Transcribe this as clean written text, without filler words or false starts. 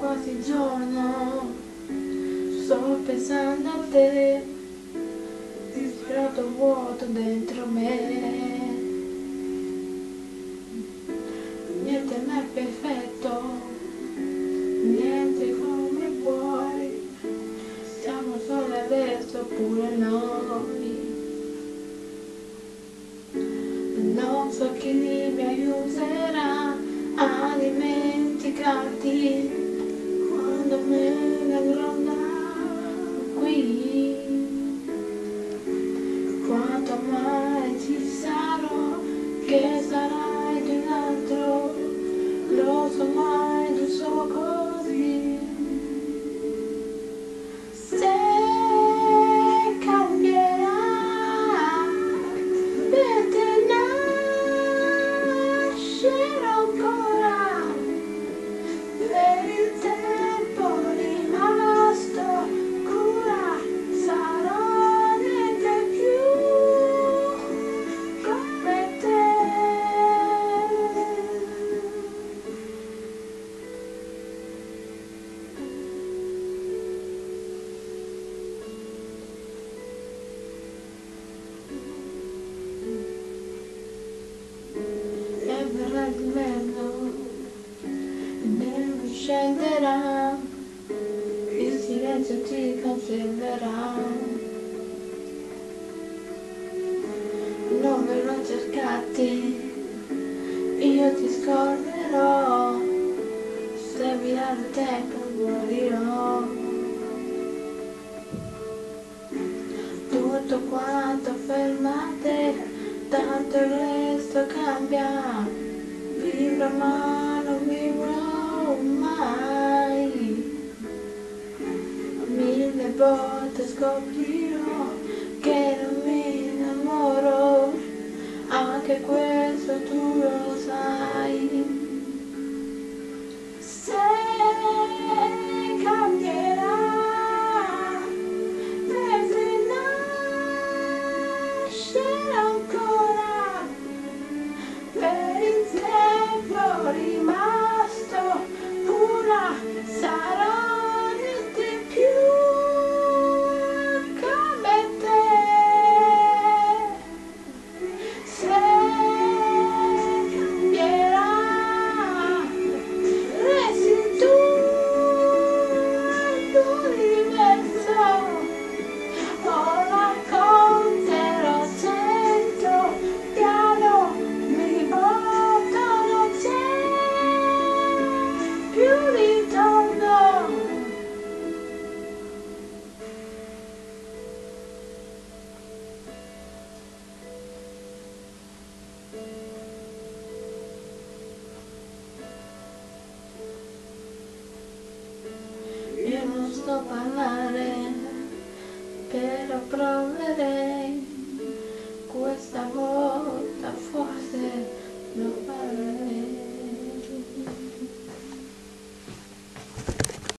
quasi il giorno, sto pensando a te, ispirato vuoto dentro me. Niente è mai perfetto, niente come vuoi, siamo solo adesso pure noi. Non so chi mi aiuterà a dimenticarti quando me ne andrò da qui. Quanto mai ci sarò, che sarai di un altro, lo so mai tu solo così. Se cambierà, per te nascerò ancora, per il tempo rimasto cura, sarò niente più come te. E verrà l'inverno, il neve scenderà, il silenzio ti cancellerà. Non verrò a cercarti, io ti scorderò, servirà il tempo, morirò. Tutto quanto ferma te, tanto il resto cambia, vivrò ma non vivrò mai. Mille volte scoprirò che non mi innamoro, anche questo tu lo sai. Se cambierà, per te nascerà ancora, per il tempo rimasto pura, sarò niente più come te. Se cambierà, resti tu all'universo, o racconterò 100 piano, mi porto, non c'è più ritorno. Io non sto a parlare, però proverei, questa volta forse lo farei.